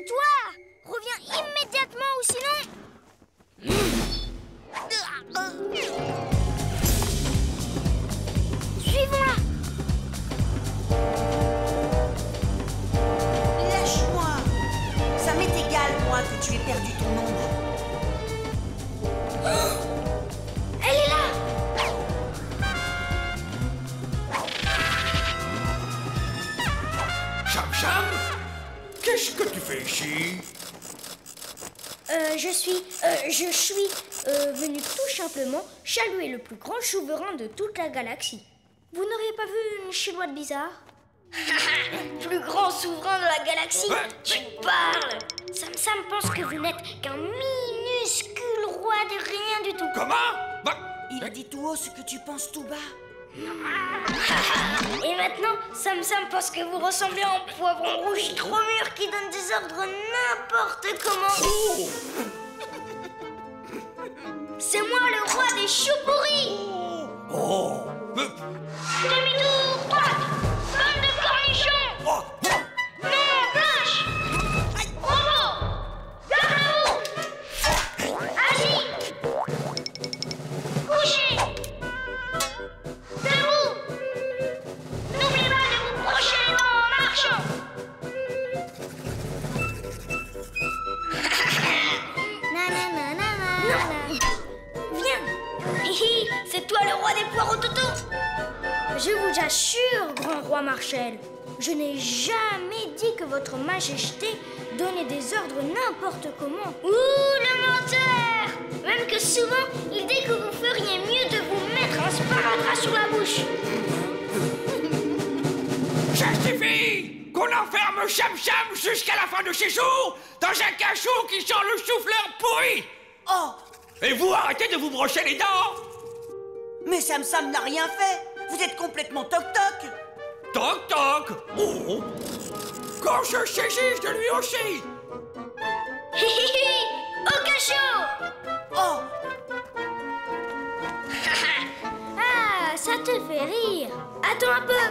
toi! Reviens immédiatement ou sinon... Suivons-la! Lâche-moi! Ça m'est égal, moi, que tu aies perdu ton ombre. Elle est là! Cham Cham, qu'est-ce que tu fais ici? Je suis venu tout simplement chaluer le plus grand souverain de toute la galaxie. Vous n'auriez pas vu une chillouette bizarre? Plus grand souverain de la galaxie? Tu parles! Sam Sam pense que vous n'êtes qu'un minuscule roi de rien du tout. Comment? Il dit tout haut ce que tu penses tout bas. Et maintenant, Sam Sam pense que vous ressemblez à un poivron rouge trop mûr qui donne des ordres n'importe comment. C'est moi le roi des choux pourris. Oh. Demi-tour, droite. Balle de cornichon. Non, blanche. Robot. Garde-vous. Agis. Couchez. Debout. N'oubliez pas de vous brocher les dents en marchant. Viens. Hihi, c'est toi le roi des poireaux Toto. Je vous assure, grand roi Marshall, je n'ai jamais dit que votre majesté donnait des ordres n'importe comment. Ouh, le menteur! Même que souvent, il dit que vous feriez mieux de vous mettre un sparadrap sur la bouche. Justifie qu'on enferme Cham Cham jusqu'à la fin de ses jours dans un cachot qui sent le chou-fleur pourri. Oh! Et vous arrêtez de vous brocher les dents. Mais Sam Sam n'a rien fait. Vous êtes complètement toc-toc. Toc-toc. Oh! Quand je saisis de lui aussi. Hihihi! Au cachot! Oh! Ah, ça te fait rire. Attends un peu.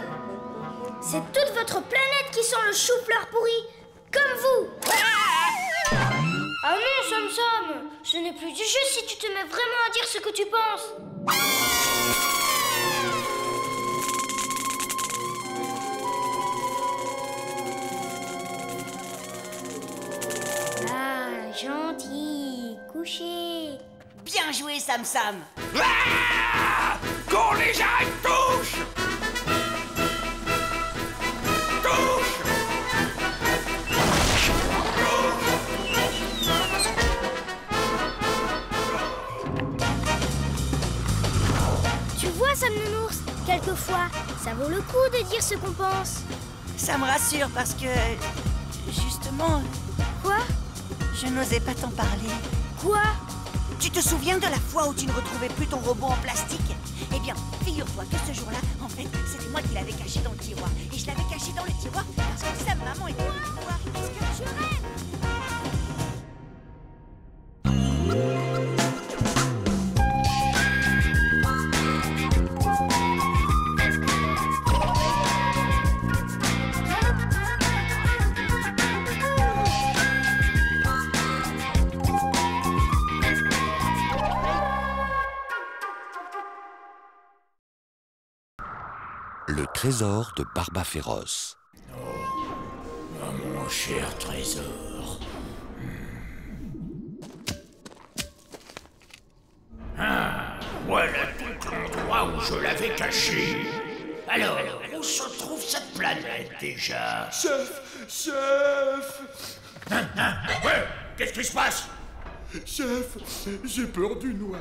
C'est toute votre planète qui sent le chou-fleur pourri, comme vous. Ah non, Sam Sam, ce n'est plus du jeu si tu te mets vraiment à dire ce que tu penses. Ah, gentil, couché. Bien joué, Sam Sam. Ah! Qu'on les arrête tous. fois. Ça vaut le coup de dire ce qu'on pense. Ça me rassure parce que... Justement... Quoi? Je n'osais pas t'en parler. Quoi? Tu te souviens de la fois où tu ne retrouvais plus ton robot en plastique? Eh bien, figure-toi que ce jour-là, en fait, c'était moi qui l'avais caché dans le tiroir. Et je l'avais caché dans le tiroir parce que sa maman était venue me voir. Est-ce que tu rêves? Le trésor de Barba Féroce. Oh, mon cher trésor. Ah, voilà tout l'endroit où je l'avais caché. Alors, où se trouve cette planète déjà? Chef! Ouais, qu'est-ce qui se passe? Chef, j'ai peur du noir.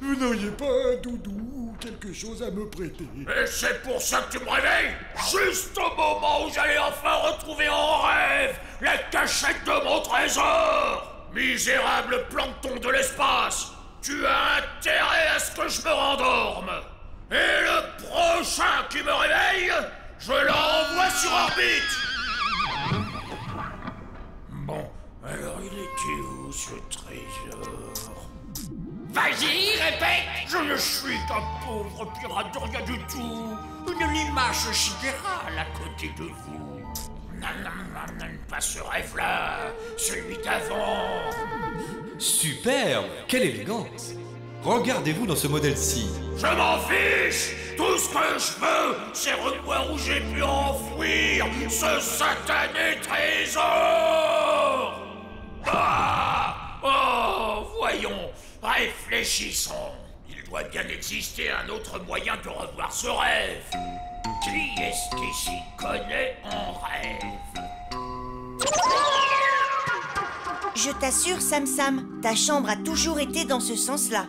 Vous n'auriez pas un doudou ou quelque chose à me prêter? Et c'est pour ça que tu me réveilles? Juste au moment où j'allais enfin retrouver en rêve la cachette de mon trésor! Misérable plancton de l'espace! Tu as intérêt à ce que je me rendorme! Et le prochain qui me réveille, je l'envoie sur orbite! Bon, alors il était où ce trésor? Vas-y, répète! Je ne suis qu'un pauvre pirate de rien du tout! Une limace sidérale à côté de vous! Non, pas ce rêve-là! Celui d'avant! Superbe! Quelle élégance! Regardez-vous dans ce modèle-ci. Je m'en fiche! Tout ce que je veux, c'est revoir où j'ai pu enfouir ce satané trésor! Ah! Oh, voyons, réfléchissons. Il doit bien exister un autre moyen de revoir ce rêve. Qui est-ce qui s'y connaît en rêve? Je t'assure, Sam Sam, ta chambre a toujours été dans ce sens-là.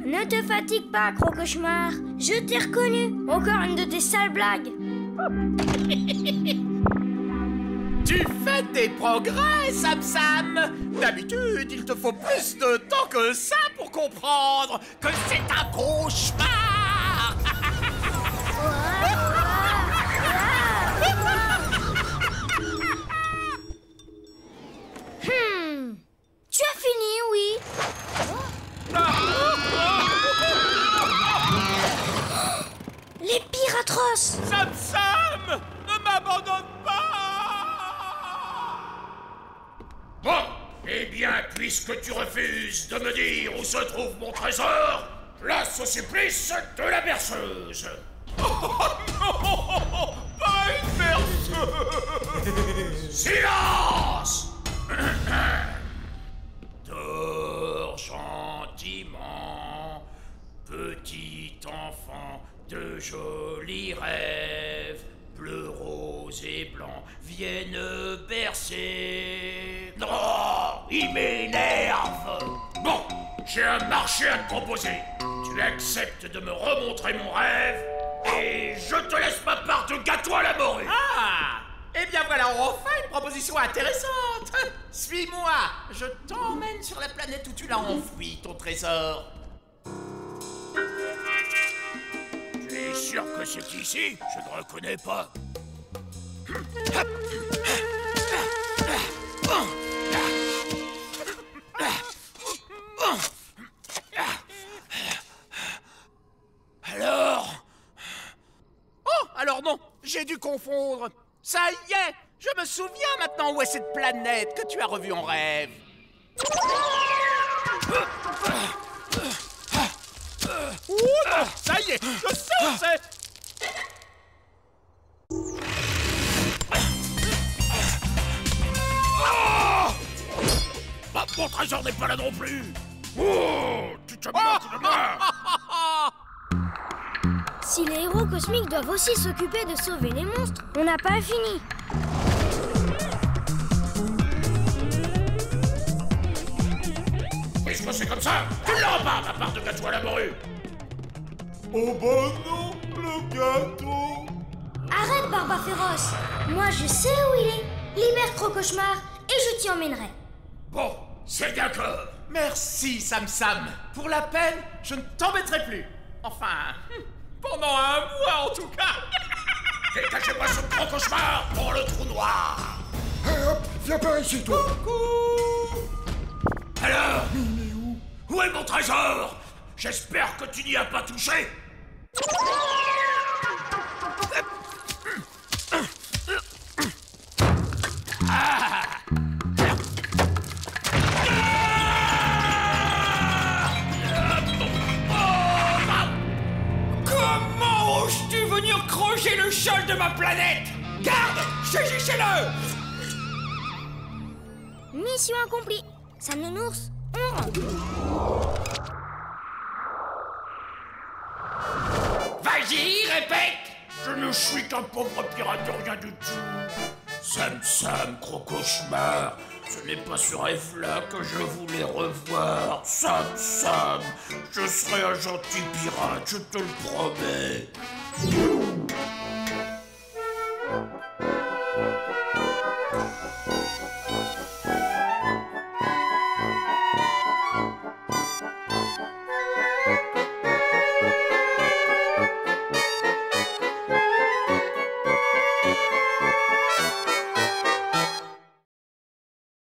Ne te fatigue pas, Gros-Cauchemar. Je t'ai reconnu. Encore une de tes sales blagues. Tu fais des progrès, Sam Sam. D'habitude, il te faut plus de temps que ça pour comprendre que c'est un cauchemar. Tu as fini, oui. Les pires atroces. Sam Sam, ne m'abandonne pas. Bon, eh bien, puisque tu refuses de me dire où se trouve mon trésor, place au supplice de la berceuse. Oh non, pas une berceuse. Silence. Dors gentiment, petit enfant, de jolis rêves, bleu, rose et blanc, viennent bercer. Oh, il m'énerve. Bon, j'ai un marché à te proposer. Tu acceptes de me remontrer mon rêve et je te laisse ma part de gâteau à la morue. Ah! Eh bien voilà, enfin une proposition intéressante. Suis-moi, je t'emmène sur la planète où tu l'as enfoui, ton trésor. Tu es sûr que c'est ici? Je ne reconnais pas. Alors? Oh, alors non, j'ai dû confondre. Ça y est, je me souviens maintenant où est cette planète que tu as revue en rêve. Oh non, ça y est, je sais où c'est. Bah, mon trésor n'est pas là non plus. Oh, tu te moques de moi. Si les héros cosmiques doivent aussi s'occuper de sauver les monstres, on n'a pas fini. Puisque c'est comme ça, tu l'auras pas, ma part de gâteau à la morue. Oh bah non, le gâteau. Arrête, Barba Féroce. Moi, je sais où il est. Libère Crocauchemar et je t'y emmènerai. Bon, c'est d'accord. Merci, Sam Sam. Pour la peine, je ne t'embêterai plus. Enfin, pendant un mois en tout cas. Dégagez-moi ce Crocauchemar pour le trou noir. Hop, viens par ici, toi. Alors, où est mon trésor? J'espère que tu n'y as pas touché. Comment oses-tu venir crocher le sol de ma planète? Garde, saisissez-le! Mission accomplie. Sam Nounours, on rentre. Vas-y, répète! Je ne suis qu'un pauvre pirate de rien du tout. Sam Sam, Crocauchemar, ce n'est pas ce rêve-là que je voulais revoir. Sam Sam, je serai un gentil pirate, je te le promets.